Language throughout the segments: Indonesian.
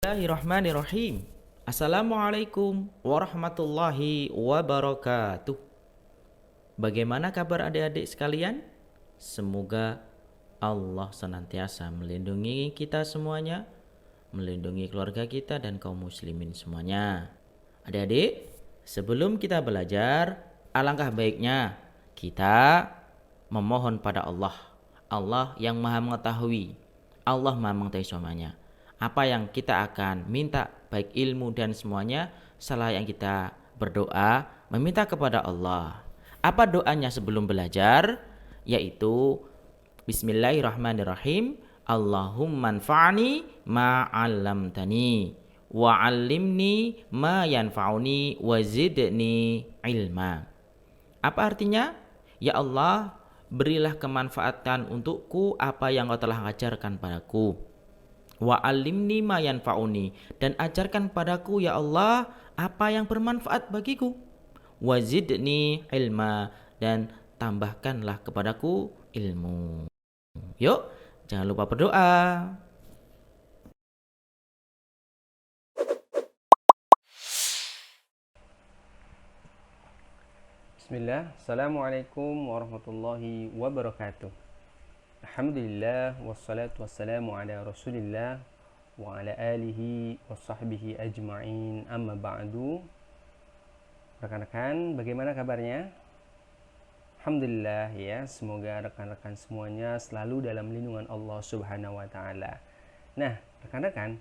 Bismillahirrahmanirrahim. Assalamualaikum warahmatullahi wabarakatuh. Bagaimana kabar adik-adik sekalian? Semoga Allah senantiasa melindungi kita semuanya, melindungi keluarga kita dan kaum muslimin semuanya. Adik-adik, sebelum kita belajar, alangkah baiknya kita memohon pada Allah. Allah yang Maha Mengetahui, Allah Maha Mengetahui semuanya. Apa yang kita akan minta, baik ilmu dan semuanya, salah yang kita berdoa meminta kepada Allah. Apa doanya sebelum belajar? Yaitu Bismillahirrahmanirrahim. Allahumma anfa'ni ma 'allamtani wa 'allimni ma yanfa'uni wa zidni ilma. Apa artinya? Ya Allah, berilah kemanfaatan untukku apa yang Kau telah ajarkan padaku. Wa alimni ma yanfa'uni, dan ajarkan padaku ya Allah apa yang bermanfaat bagiku. Wa zidni ilma, dan tambahkanlah kepadaku ilmu. Yuk, jangan lupa berdoa. Bismillah, Assalamualaikum warahmatullahi wabarakatuh. Alhamdulillah, wassalatu wassalamu ala rasulillah wa ala alihi wa sahbihi ajma'in, amma ba'du. Rekan-rekan, bagaimana kabarnya? Alhamdulillah ya, semoga rekan-rekan semuanya selalu dalam lindungan Allah subhanahu wa ta'ala. Nah, rekan-rekan,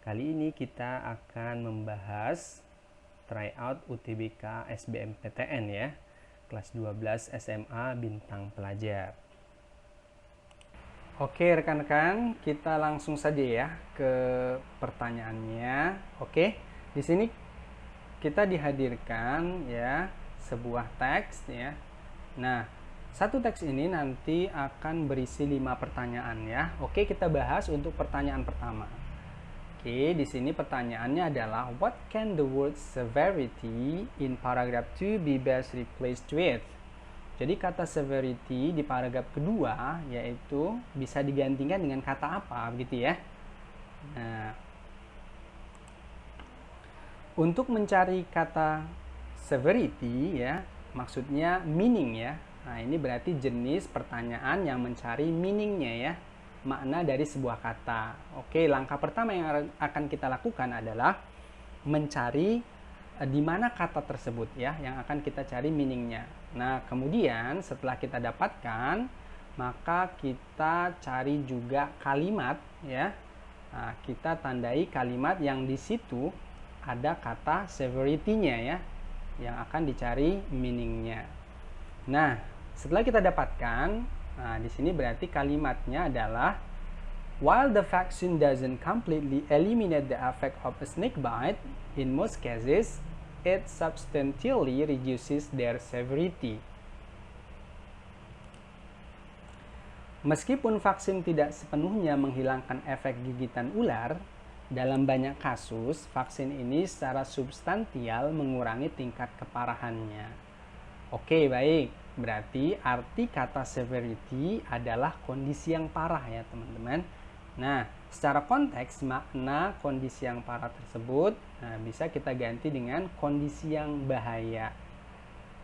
kali ini kita akan membahas tryout UTBK SBMPTN ya, kelas 12 SMA Bintang Pelajar. Oke rekan-rekan, kita langsung saja ya ke pertanyaannya. Oke, di sini kita dihadirkan ya sebuah teks ya. Nah, satu teks ini nanti akan berisi 5 pertanyaan ya. Oke, kita bahas untuk pertanyaan pertama. Oke, di sini pertanyaannya adalah what can the word severity in paragraph 2 be best replaced with? Jadi kata severity di paragraf kedua yaitu bisa digantikan dengan kata apa begitu ya. Nah, untuk mencari kata severity ya, maksudnya meaning ya. Nah, ini berarti jenis pertanyaan yang mencari meaningnya ya, makna dari sebuah kata. Oke, langkah pertama yang akan kita lakukan adalah mencari di mana kata tersebut ya, yang akan kita cari meaningnya. Nah, kemudian setelah kita dapatkan, maka kita cari juga kalimat ya. Nah, kita tandai kalimat yang di situ ada kata severity-nya ya, yang akan dicari meaningnya. Nah, setelah kita dapatkan, nah di sini berarti kalimatnya adalah while the vaccine doesn't completely eliminate the effect of a snake bite, in most cases it substantially reduces their severity. Meskipun vaksin tidak sepenuhnya menghilangkan efek gigitan ular, dalam banyak kasus vaksin ini secara substansial mengurangi tingkat keparahannya. Oke, baik. Berarti arti kata severity adalah kondisi yang parah ya, teman-teman. Nah, secara konteks makna kondisi yang parah tersebut bisa kita ganti dengan kondisi yang bahaya.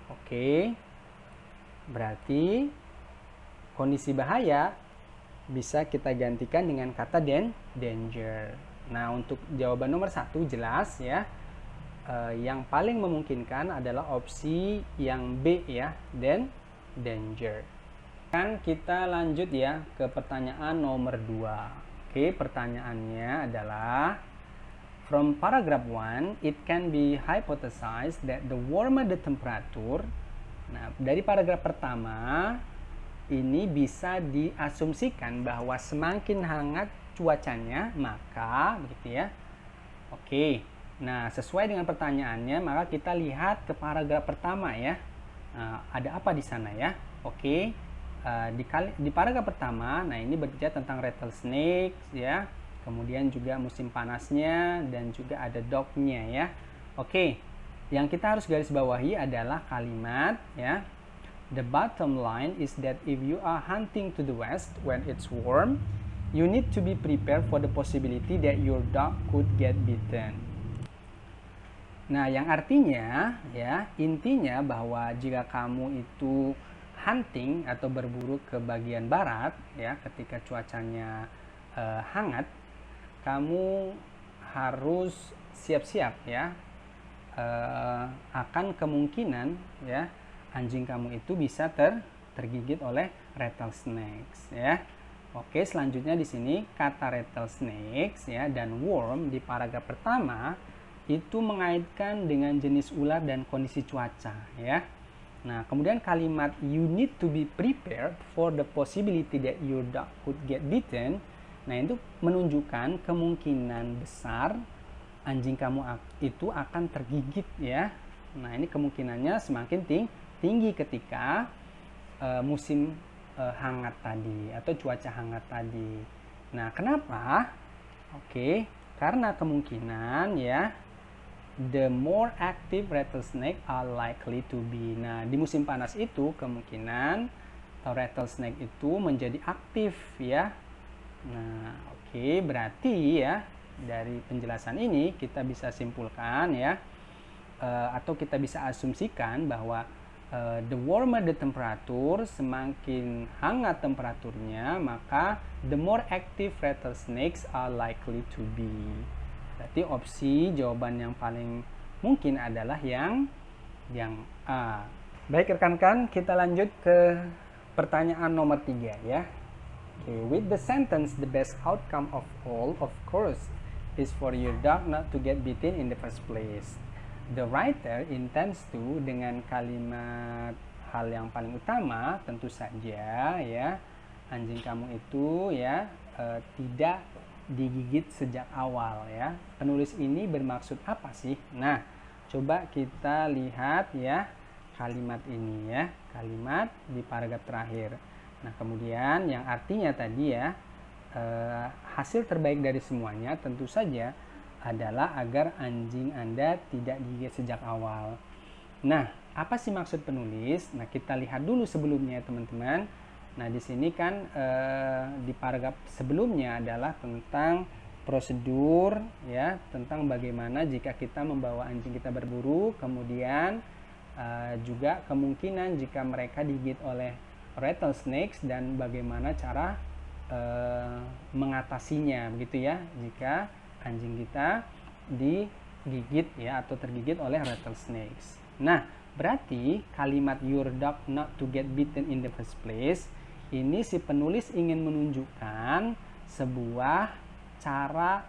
Oke. Berarti kondisi bahaya bisa kita gantikan dengan kata danger. Nah, untuk jawaban nomor 1 jelas ya. Yang paling memungkinkan adalah opsi yang B ya, danger. Kan kita lanjut ya ke pertanyaan nomor 2. Oke, pertanyaannya adalah from paragraph 1, it can be hypothesized that the warmer the temperature. Nah, dari paragraf pertama ini bisa diasumsikan bahwa semakin hangat cuacanya, maka begitu ya. Oke. Nah, sesuai dengan pertanyaannya, maka kita lihat ke paragraf pertama ya. Nah, ada apa di sana ya? Oke. Di paragraf pertama, nah ini berbicara tentang rattlesnake ya, kemudian juga musim panasnya dan juga ada dognya ya. Oke, yang kita harus garis bawahi adalah kalimat ya. The bottom line is that if you are hunting to the west when it's warm, You need to be prepared for the possibility that your dog could get bitten. Nah, yang artinya ya, intinya bahwa jika kamu itu hunting atau berburu ke bagian barat ya, ketika cuacanya hangat, kamu harus siap-siap ya, akan kemungkinan ya anjing kamu itu bisa tergigit oleh rattlesnakes ya. Oke, selanjutnya di sini kata rattlesnakes ya dan worm di paragraf pertama itu mengaitkan dengan jenis ular dan kondisi cuaca ya. Nah, kemudian kalimat you need to be prepared for the possibility that your dog could get bitten. Nah, itu menunjukkan kemungkinan besar anjing kamu itu akan tergigit ya. Nah, ini kemungkinannya semakin tinggi ketika musim hangat tadi atau cuaca hangat tadi. Nah, kenapa? Oke, karena kemungkinan ya the more active rattlesnake are likely to be. Nah, di musim panas itu kemungkinan rattlesnake itu menjadi aktif ya. Nah, oke, berarti ya dari penjelasan ini kita bisa simpulkan ya atau kita bisa asumsikan bahwa the warmer the temperature, semakin hangat temperaturnya, maka the more active rattlesnakes are likely to be. Berarti opsi jawaban yang paling mungkin adalah yang A. Baik rekan-rekan, kita lanjut ke pertanyaan nomor 3 ya. Okay, with the sentence the best outcome of all, of course, is for your dog not to get bitten in the first place. The writer intends to, dengan kalimat hal yang paling utama tentu saja ya anjing kamu itu ya tidak digigit sejak awal ya. Penulis ini bermaksud apa sih? Nah, coba kita lihat ya kalimat ini ya, kalimat di paragraf terakhir. Nah, kemudian yang artinya tadi ya hasil terbaik dari semuanya tentu saja adalah agar anjing Anda tidak digigit sejak awal. Nah, apa sih maksud penulis? Nah, kita lihat dulu sebelumnya teman-teman. Nah, di sini kan di paragraf sebelumnya adalah tentang prosedur ya, tentang bagaimana jika kita membawa anjing kita berburu, kemudian juga kemungkinan jika mereka digigit oleh rattlesnakes dan bagaimana cara mengatasinya begitu ya jika anjing kita digigit ya atau tergigit oleh rattlesnakes. Nah, berarti kalimat your dog not to get bitten in the first place ini si penulis ingin menunjukkan sebuah cara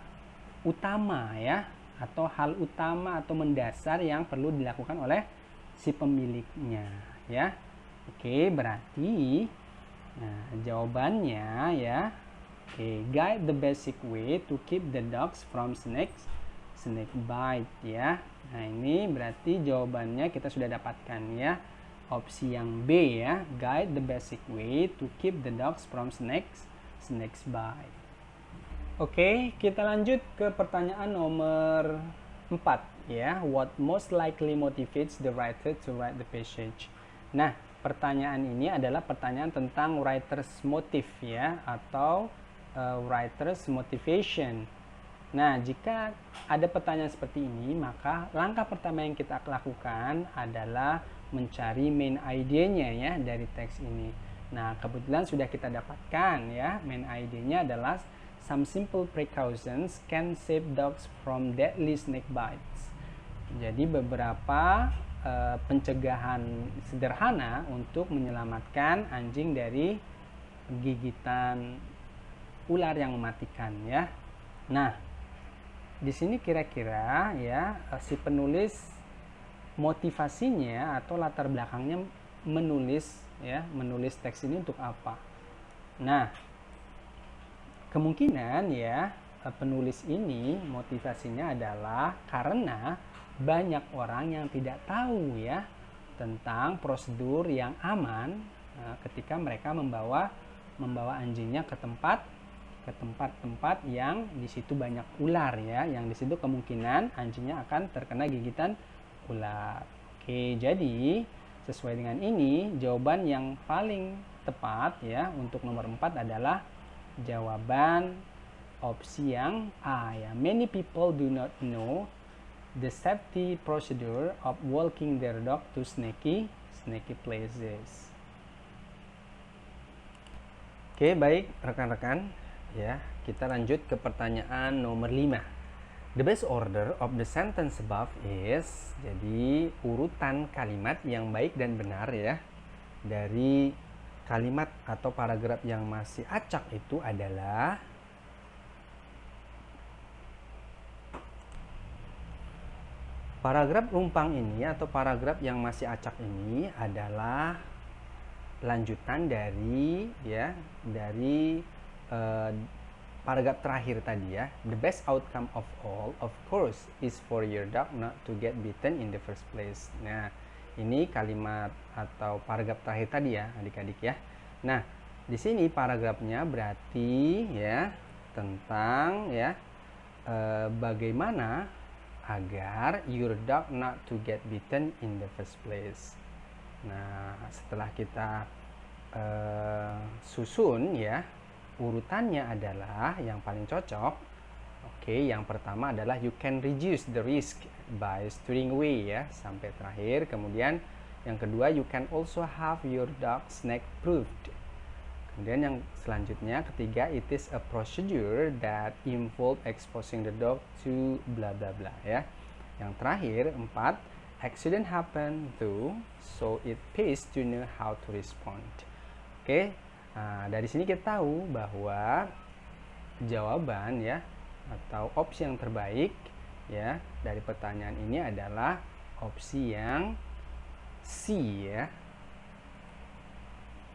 utama ya atau hal utama atau mendasar yang perlu dilakukan oleh si pemiliknya ya. Oke, berarti nah jawabannya ya. Oke, guide the basic way to keep the dogs from snake bite ya. Nah, ini berarti jawabannya kita sudah dapatkan ya. Opsi yang B ya, guide the basic way to keep the dogs from snake bite. Oke, kita lanjut ke pertanyaan nomor 4 ya. What most likely motivates the writer to write the passage? Nah, pertanyaan ini adalah pertanyaan tentang writer's motive ya atau writer's motivation. Nah, jika ada pertanyaan seperti ini, maka langkah pertama yang kita lakukan adalah mencari main idea-nya ya dari teks ini. Nah, kebetulan sudah kita dapatkan ya. Main idea-nya adalah some simple precautions can save dogs from deadly snake bites. Jadi beberapa pencegahan sederhana untuk menyelamatkan anjing dari gigitan ular yang mematikan ya. Nah, di sini kira-kira ya si penulis motivasinya atau latar belakangnya menulis teks ini untuk apa? Nah, kemungkinan ya penulis ini motivasinya adalah karena banyak orang yang tidak tahu ya tentang prosedur yang aman ketika mereka membawa anjingnya ke tempat-tempat yang di situ banyak ular ya, yang di situ kemungkinan anjingnya akan terkena gigitan ular. Oke, jadi sesuai dengan ini jawaban yang paling tepat ya untuk nomor 4 adalah Jawaban opsi yang A ya. Many people do not know the safety procedure of walking their dog to snaky places. Oke, baik rekan-rekan, ya, kita lanjut ke pertanyaan nomor 5. The best order of the sentence above is, jadi urutan kalimat yang baik dan benar ya dari kalimat atau paragraf yang masih acak itu adalah paragraf rumpang ini atau paragraf yang masih acak ini adalah lanjutan dari paragraf terakhir tadi ya. The best outcome of all, of course, is for your dog not to get bitten in the first place. Nah, ini kalimat atau paragraf terakhir tadi ya, adik-adik ya. Nah, di sini paragrafnya berarti ya tentang ya bagaimana agar your dog not to get bitten in the first place. Nah, setelah kita susun ya, urutannya adalah yang paling cocok. Oke, yang pertama adalah you can reduce the risk by steering away ya, sampai terakhir. Kemudian yang kedua, you can also have your dog snake proofed. Kemudian yang selanjutnya, ketiga, it is a procedure that involve exposing the dog to bla bla bla ya. Yang terakhir, 4, accident happen too, so it pays to know how to respond. Oke, nah, dari sini kita tahu bahwa jawaban ya atau opsi yang terbaik ya dari pertanyaan ini adalah opsi yang C ya.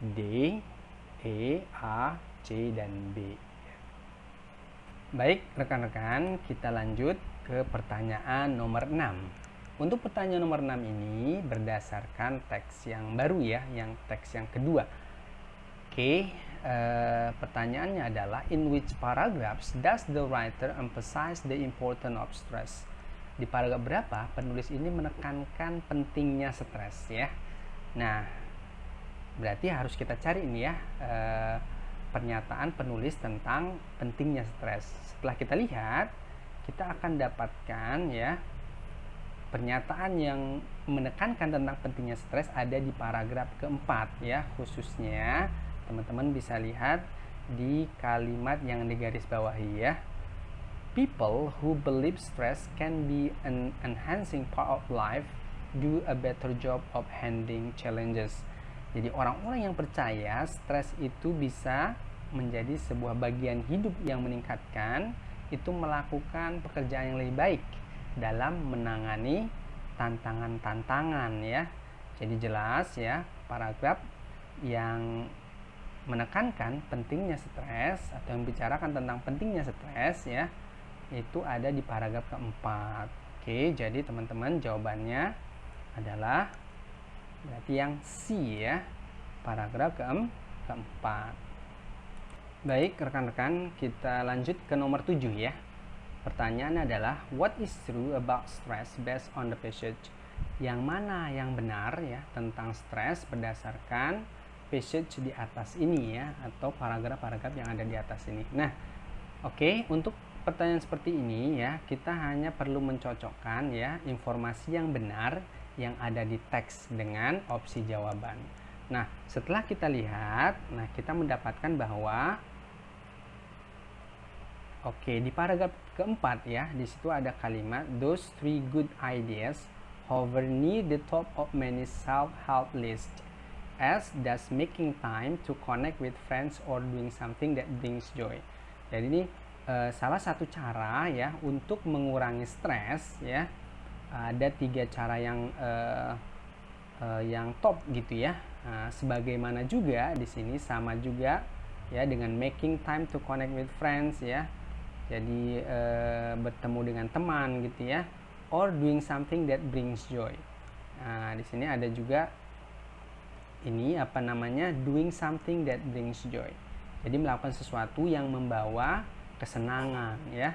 D, E, A, C, dan B. Baik rekan-rekan, kita lanjut ke pertanyaan nomor 6. Untuk pertanyaan nomor 6 ini berdasarkan teks yang baru ya, yang teks yang kedua. Oke, pertanyaannya adalah in which paragraphs does the writer emphasize the importance of stress? Di paragraf berapa penulis ini menekankan pentingnya stres ya. Nah, berarti harus kita cari ini ya pernyataan penulis tentang pentingnya stres. Setelah kita lihat, kita akan dapatkan ya pernyataan yang menekankan tentang pentingnya stres ada di paragraf keempat ya, khususnya teman-teman bisa lihat di kalimat yang digarisbawahi ya. People who believe stress can be an enhancing part of life do a better job of handling challenges. Jadi orang-orang yang percaya stres itu bisa menjadi sebuah bagian hidup yang meningkatkan, itu melakukan pekerjaan yang lebih baik dalam menangani tantangan-tantangan ya. Jadi jelas ya, paragraf yang menekankan pentingnya stres atau yang bicarakan tentang pentingnya stres ya, itu ada di paragraf keempat. Oke, jadi teman-teman jawabannya adalah berarti yang C ya, paragraf keempat. Baik rekan-rekan, kita lanjut ke nomor 7 ya. Pertanyaannya adalah what is true about stress based on the passage? Yang mana yang benar ya tentang stres berdasarkan passage di atas ini ya, atau paragraf-paragraf yang ada di atas ini. Nah, oke, untuk pertanyaan seperti ini ya, kita hanya perlu mencocokkan ya informasi yang benar yang ada di teks dengan opsi jawaban. Nah, setelah kita lihat, nah kita mendapatkan bahwa di paragraf keempat ya, di situ ada kalimat those three good ideas hover near the top of many self-help lists, as does making time to connect with friends or doing something that brings joy. Jadi ini salah satu cara ya untuk mengurangi stres ya. Ada 3 cara yang top gitu ya. Sebagaimana juga di sini sama juga ya dengan making time to connect with friends ya. Jadi bertemu dengan teman gitu ya, or doing something that brings joy. Nah, di sini ada juga ini doing something that brings joy. Jadi melakukan sesuatu yang membawa kesenangan ya.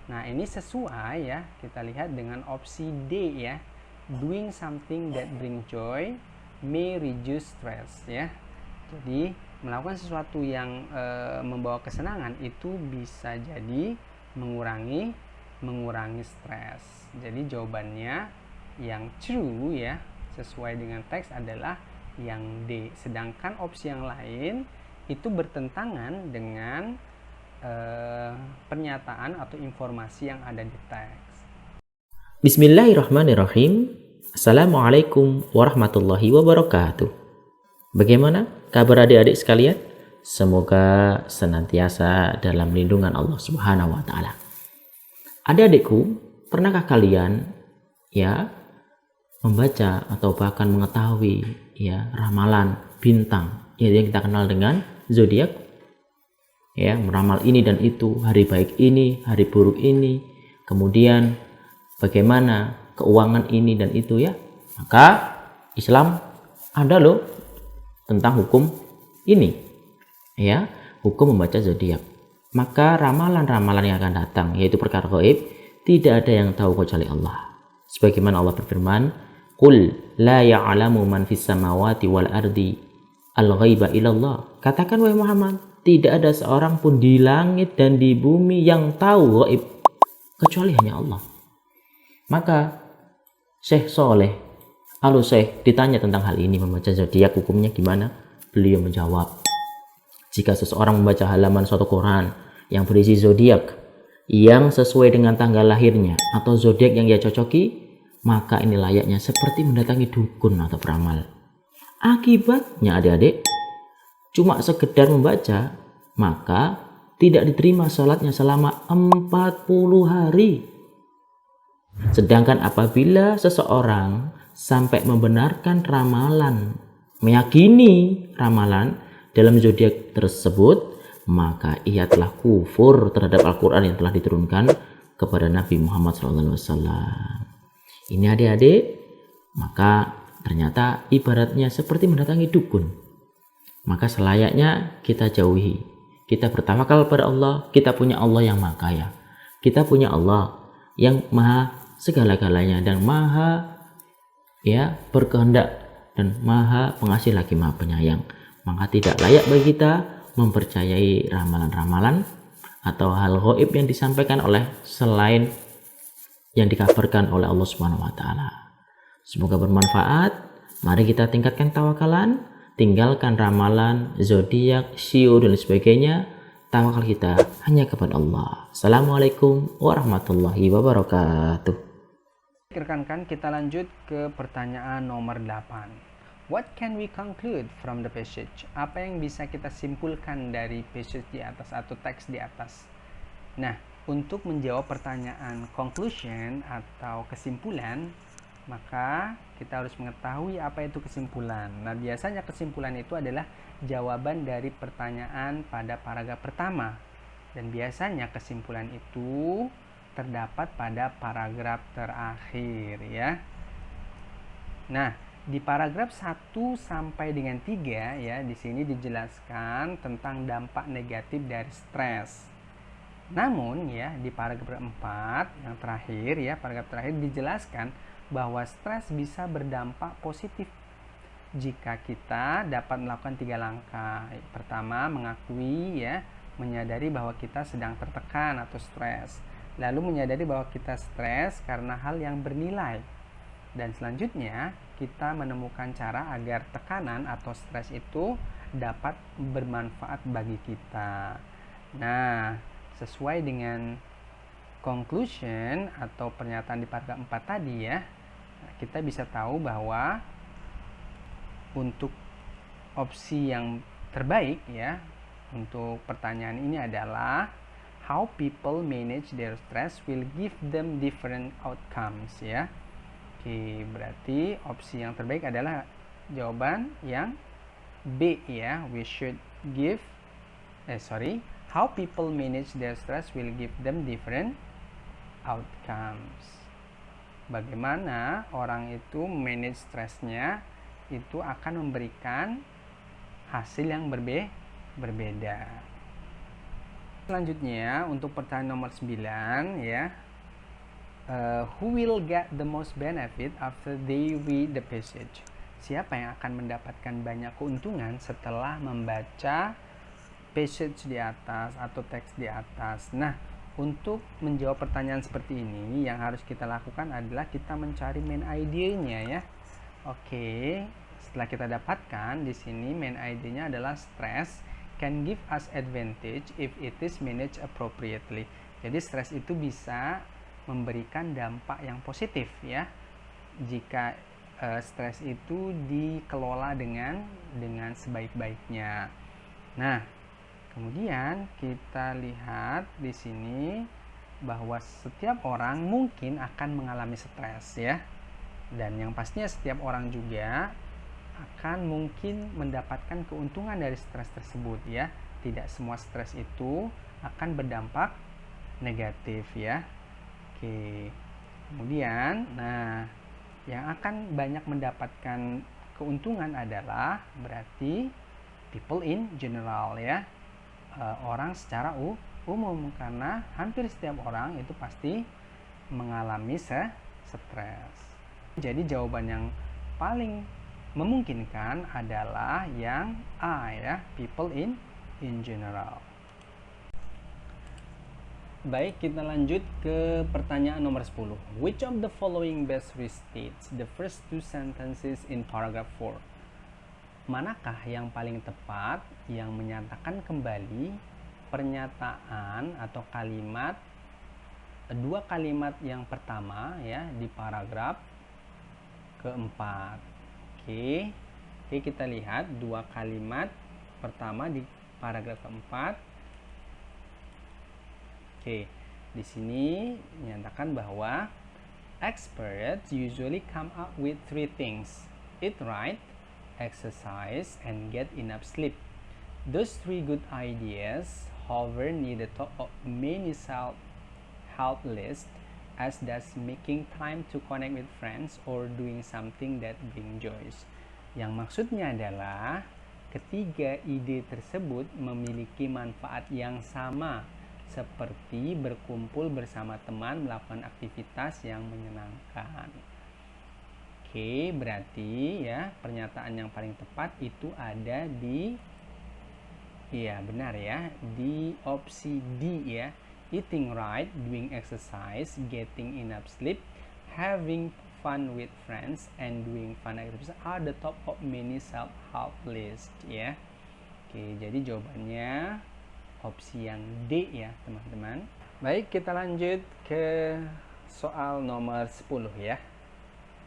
Nah, ini sesuai ya, kita lihat dengan opsi D ya. Doing something that brings joy may reduce stress ya. Jadi melakukan sesuatu yang membawa kesenangan itu bisa jadi mengurangi stres. Jadi jawabannya yang true ya, sesuai dengan teks adalah yang D. Sedangkan opsi yang lain itu bertentangan dengan pernyataan atau informasi yang ada di teks. Bismillahirrahmanirrahim. Assalamualaikum warahmatullahi wabarakatuh. Bagaimana kabar adik-adik sekalian? Semoga senantiasa dalam lindungan Allah Subhanahu wa taala. Adik-adikku, pernahkah kalian ya membaca atau bahkan mengetahui ya ramalan bintang yang kita kenal dengan zodiak? Ya, meramal ini dan itu, hari baik ini, hari buruk ini, kemudian bagaimana keuangan ini dan itu ya. Maka Islam ada loh tentang hukum ini ya, hukum membaca zodiak. Maka ramalan-ramalan yang akan datang, yaitu perkara gaib, tidak ada yang tahu kecuali Allah. Sebagaimana Allah berfirman, "Qul la ya'lamu man fis samawati wal ardi al-ghaiba illallah." Katakan wahai Muhammad, tidak ada seorang pun di langit dan di bumi yang tahu gaib kecuali hanya Allah. Maka Syekh Soleh Al-Syekh ditanya tentang hal ini, membaca zodiak hukumnya gimana? Beliau menjawab, jika seseorang membaca halaman suatu Quran yang berisi zodiak yang sesuai dengan tanggal lahirnya atau zodiak yang ia cocoki, maka ini layaknya seperti mendatangi dukun atau peramal. Akibatnya adik-adik, cuma sekedar membaca, maka tidak diterima sholatnya selama 40 hari. Sedangkan apabila seseorang sampai membenarkan ramalan, meyakini ramalan dalam zodiak tersebut, maka ia telah kufur terhadap Al-Quran yang telah diturunkan kepada Nabi Muhammad SAW. Ini adik-adik, maka ternyata ibaratnya seperti mendatangi dukun. Maka selayaknya kita jauhi. Kita bertawakal pada Allah. Kita punya Allah yang maha kaya. Kita punya Allah yang maha segala-galanya dan maha ya berkehendak dan maha pengasih lagi maha penyayang. Maka tidak layak bagi kita mempercayai ramalan-ramalan atau hal gaib yang disampaikan oleh selain yang dikabarkan oleh Allah Subhanahu wa taala. Semoga bermanfaat. Mari kita tingkatkan tawakalan, tinggalkan ramalan, zodiak, shio dan sebagainya. Tawakal kita hanya kepada Allah. Assalamualaikum warahmatullahi wabarakatuh. Rekan-rekan, kita lanjut ke pertanyaan nomor 8. What can we conclude from the passage? Apa yang bisa kita simpulkan dari passage di atas atau teks di atas? Nah, untuk menjawab pertanyaan conclusion atau kesimpulan, maka kita harus mengetahui apa itu kesimpulan. Nah, biasanya kesimpulan itu adalah jawaban dari pertanyaan pada paragraf pertama. Dan biasanya kesimpulan itu terdapat pada paragraf terakhir ya. Nah, di paragraf 1 sampai dengan 3 ya, di sini dijelaskan tentang dampak negatif dari stres. Namun ya, di paragraf 4 yang terakhir ya, paragraf terakhir dijelaskan bahwa stres bisa berdampak positif jika kita dapat melakukan 3 langkah. Pertama, mengakui ya, menyadari bahwa kita sedang tertekan atau stres. Lalu menyadari bahwa kita stres karena hal yang bernilai. Dan selanjutnya, kita menemukan cara agar tekanan atau stres itu dapat bermanfaat bagi kita. Nah, sesuai dengan conclusion atau pernyataan di paragraf 4 tadi ya, kita bisa tahu bahwa untuk opsi yang terbaik ya untuk pertanyaan ini adalah how people manage their stress will give them different outcomes ya. Oke, berarti opsi yang terbaik adalah jawaban yang B ya. We should give how people manage their stress will give them different outcomes. Bagaimana orang itu manage stresnya itu akan memberikan hasil yang berbeda. Selanjutnya untuk pertanyaan nomor 9 ya. Who will get the most benefit after they read the passage? Siapa yang akan mendapatkan banyak keuntungan setelah membaca passage di atas atau teks di atas? Nah, untuk menjawab pertanyaan seperti ini, yang harus kita lakukan adalah kita mencari main idea-nya ya. Oke, setelah kita dapatkan di sini main idea-nya adalah stress can give us advantage if it is managed appropriately. Jadi stres itu bisa memberikan dampak yang positif ya jika stres itu dikelola dengan sebaik-baiknya. Nah, kemudian kita lihat di sini bahwa setiap orang mungkin akan mengalami stres ya. Dan yang pastinya setiap orang juga akan mungkin mendapatkan keuntungan dari stres tersebut ya. Tidak semua stres itu akan berdampak negatif ya. Oke. Kemudian, nah, yang akan banyak mendapatkan keuntungan adalah berarti people in general ya, orang secara umum, karena hampir setiap orang itu pasti mengalami stres. Jadi jawaban yang paling memungkinkan adalah yang A ya, people in general. Baik, kita lanjut ke pertanyaan nomor 10. Which of the following best restates the first two sentences in paragraph 4? Manakah yang paling tepat yang menyatakan kembali pernyataan atau kalimat, dua kalimat yang pertama ya di paragraf keempat? Oke, kita lihat dua kalimat pertama di paragraf keempat. Oke, di sini menyatakan bahwa experts usually come up with three things: eat right, exercise, and get enough sleep. Those three good ideas, however, need the top of many self-help lists, as does making time to connect with friends or doing something that brings joy. Yang maksudnya adalah ketiga ide tersebut memiliki manfaat yang sama, seperti berkumpul bersama teman, melakukan aktivitas yang menyenangkan. Oke, berarti ya pernyataan yang paling tepat itu ada di, iya benar ya, di opsi D ya. Eating right, doing exercise, getting enough sleep, having fun with friends, and doing fun activities are the top of many self-help list ya. Oke, jadi jawabannya opsi yang D ya teman-teman. Baik, kita lanjut ke soal nomor 10 ya.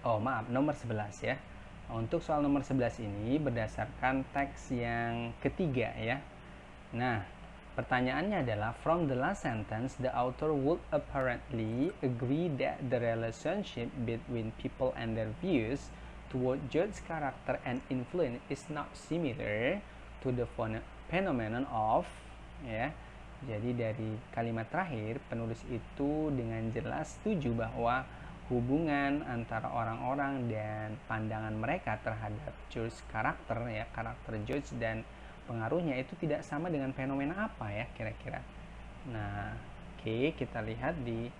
Oh maaf, nomor 11 ya. Untuk soal nomor 11 ini berdasarkan teks yang ketiga ya. Nah, pertanyaannya adalah, from the last sentence, the author would apparently agree that the relationship between people and their views toward George's character and influence is not similar to the phenomenon of ya. Jadi dari kalimat terakhir penulis itu dengan jelas setuju bahwa hubungan antara orang-orang dan pandangan mereka terhadap George karakter ya, karakter George dan pengaruhnya itu tidak sama dengan fenomena apa ya kira-kira. Nah, oke, kita lihat di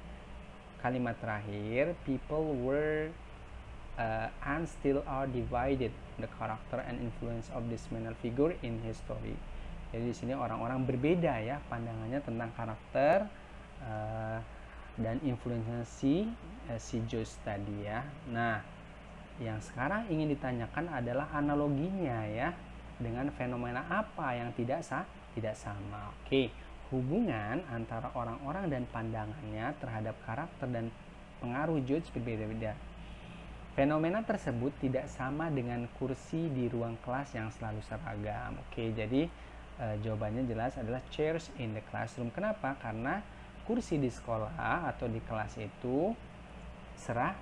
kalimat terakhir, people were and still are divided the character and influence of this minor figure in history. Jadi di sini orang-orang berbeda ya pandangannya tentang karakter dan influence si George tadi ya. Nah, yang sekarang ingin ditanyakan adalah analoginya ya dengan fenomena apa yang tidak sama. Oke, hubungan antara orang-orang dan pandangannya terhadap karakter dan pengaruh George berbeda-beda. Fenomena tersebut tidak sama dengan kursi di ruang kelas yang selalu seragam. Oke, jadi jawabannya jelas adalah chairs in the classroom. Kenapa? Karena kursi di sekolah atau di kelas itu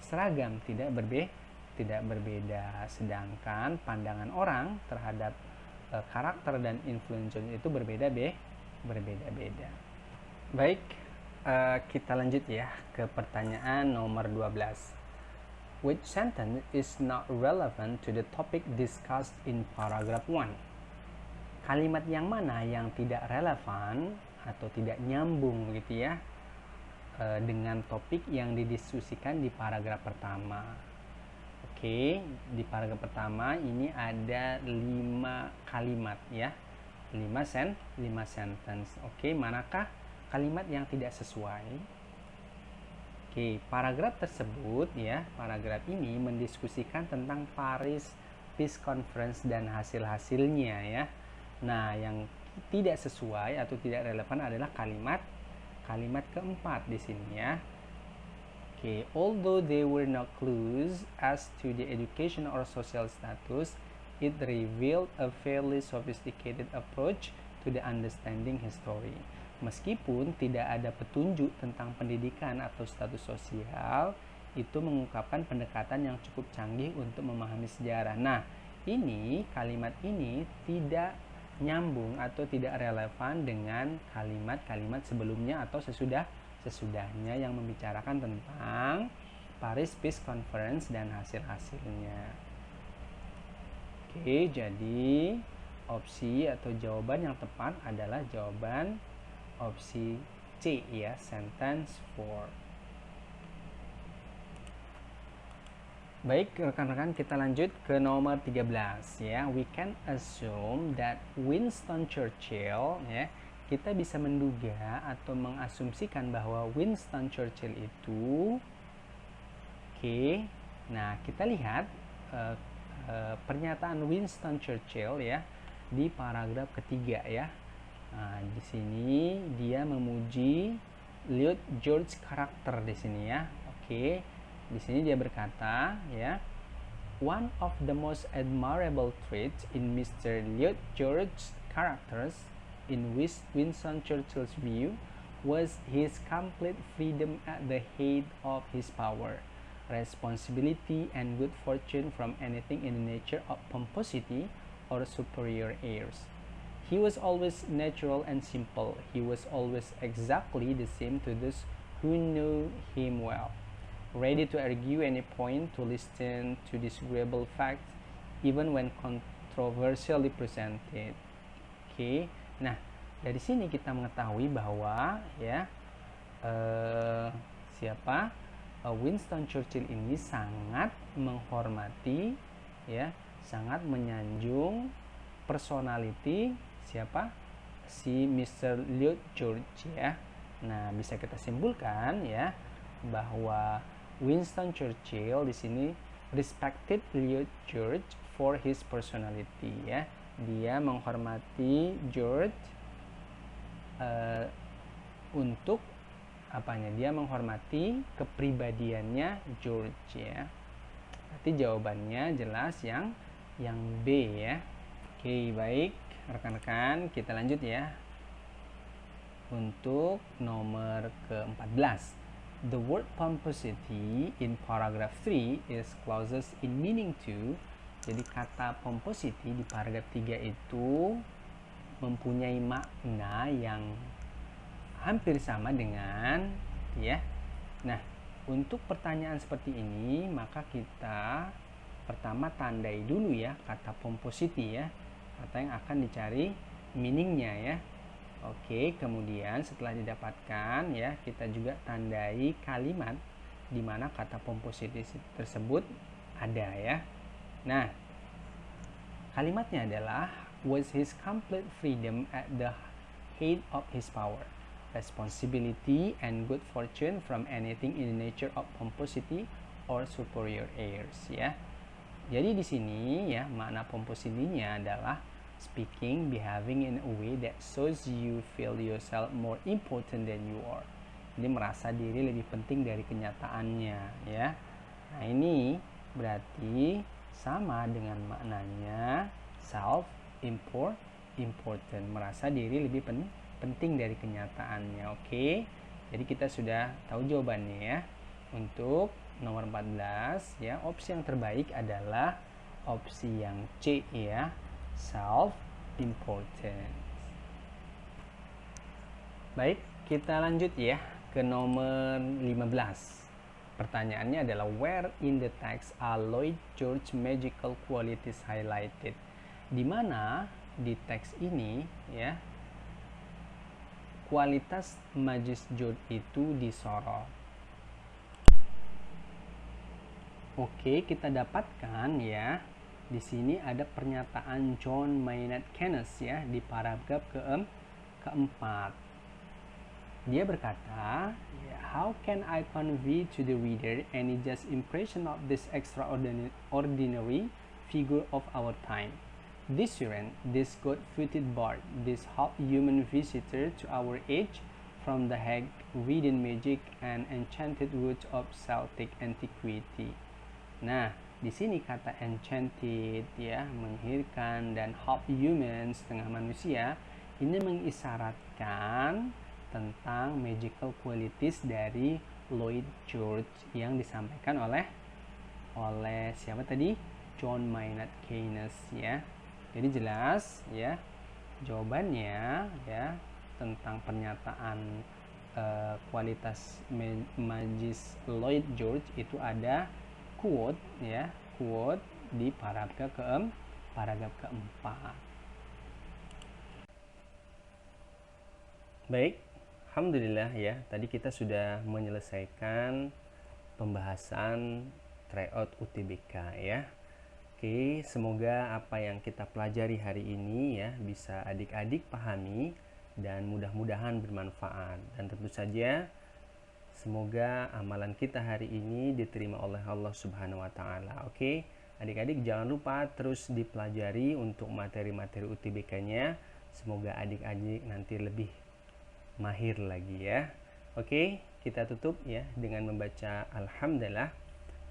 seragam, tidak berbeda. Sedangkan pandangan orang terhadap karakter dan influence itu berbeda-beda. Baik, kita lanjut ya ke pertanyaan nomor 12. Which sentence is not relevant to the topic discussed in paragraph 1? Kalimat yang mana yang tidak relevan atau tidak nyambung gitu ya dengan topik yang didiskusikan di paragraf pertama. Oke, di paragraf pertama ini ada 5 kalimat ya. 5 sentence. Oke, manakah kalimat yang tidak sesuai? Oke, paragraf tersebut ya, paragraf ini mendiskusikan tentang Paris Peace Conference dan hasil-hasilnya ya. Nah, yang tidak sesuai atau tidak relevan adalah kalimat keempat di sini ya. Okay, although there were no clues as to the education or social status, it revealed a fairly sophisticated approach to the understanding history. Meskipun tidak ada petunjuk tentang pendidikan atau status sosial, itu mengungkapkan pendekatan yang cukup canggih untuk memahami sejarah. Nah, ini kalimat ini tidak nyambung atau tidak relevan dengan kalimat-kalimat sebelumnya atau sesudahnya yang membicarakan tentang Paris Peace Conference dan hasil-hasilnya. Oke, jadi opsi atau jawaban yang tepat adalah jawaban opsi C ya, sentence 4. Baik, rekan-rekan, kita lanjut ke nomor 13 ya. We can assume that Winston Churchill ya, kita bisa menduga atau mengasumsikan bahwa Winston Churchill itu nah kita lihat pernyataan Winston Churchill ya di paragraf ketiga ya. Nah, di sini dia memuji Lloyd George karakter di sini ya. Di sini dia berkata ya, one of the most admirable traits in Mr. Lloyd George's characters in Winston Churchill's view was his complete freedom at the head of his power, responsibility and good fortune from anything in the nature of pomposity or superior airs. He was always natural and simple. He was always exactly the same to those who knew him well, ready to argue any point, to listen to disagreeable facts, even when controversially presented. Nah, dari sini kita mengetahui bahwa ya Winston Churchill ini sangat menghormati ya, sangat menyanjung personality si Mr. Lloyd George ya. Nah, bisa kita simpulkan ya bahwa Winston Churchill di sini respected Lloyd George for his personality ya. Dia menghormati George untuk apanya? Dia menghormati kepribadiannya George ya. Berarti jawabannya jelas yang B ya. Baik rekan-rekan, kita lanjut ya. Untuk nomor ke-14. The word pomposity in paragraph 3 is closest in meaning to. Jadi kata pomposity di paragraf 3 itu mempunyai makna yang hampir sama dengan ya. Nah, untuk pertanyaan seperti ini maka kita pertama tandai dulu ya kata pomposity ya, kata yang akan dicari meaningnya ya. Kemudian setelah didapatkan ya, kita juga tandai kalimat di mana kata pomposity tersebut ada ya. Nah, kalimatnya adalah was his complete freedom at the head of his power, responsibility and good fortune from anything in the nature of pomposity or superior airs ya. Jadi di sini ya makna pomposity-nya adalah speaking, behaving in a way that shows you feel yourself more important than you are. Jadi merasa diri lebih penting dari kenyataannya ya. Nah, ini berarti sama dengan maknanya self important, merasa diri lebih penting dari kenyataannya. Jadi kita sudah tahu jawabannya ya. Untuk nomor 14 ya, opsi yang terbaik adalah opsi yang C ya, self important. Baik, kita lanjut ya ke nomor 15. Pertanyaannya adalah where in the text are Lloyd George magical qualities highlighted? Di mana di teks ini ya kualitas magis George itu disorot? Oke, kita dapatkan ya. Di sini ada pernyataan John Maynard Keynes ya di paragraf keempat. Dia berkata, how can I convey to the reader any just impression of this extraordinary figure of our time? This Siren, this god-footed bard, this half-human visitor to our age from the Hague within magic and enchanted woods of Celtic antiquity. Nah, di sini kata enchanted ya, menyihirkan, dan half human, setengah manusia, ini mengisyaratkan tentang magical qualities dari Lloyd George yang disampaikan oleh siapa tadi? John Maynard Keynes ya. Jadi jelas ya jawabannya ya tentang pernyataan kualitas magis Lloyd George itu ada quote ya, quote di paragraf keempat. Baik, alhamdulillah ya, tadi kita sudah menyelesaikan pembahasan tryout UTBK ya. Oke, semoga apa yang kita pelajari hari ini ya bisa adik-adik pahami dan mudah-mudahan bermanfaat. Dan tentu saja semoga amalan kita hari ini diterima oleh Allah Subhanahu wa taala. Oke, adik-adik jangan lupa terus dipelajari untuk materi-materi UTBK-nya. Semoga adik-adik nanti lebih mahir lagi ya. Oke, kita tutup ya dengan membaca alhamdulillah.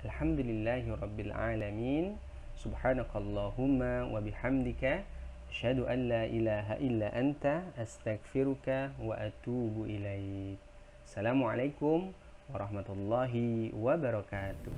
Alhamdulillahirabbil alamin. Subhanakallahumma wa bihamdika asyhadu an la ilaha illa anta astaghfiruka wa atubu ilaik. Assalamualaikum warahmatullahi wabarakatuh.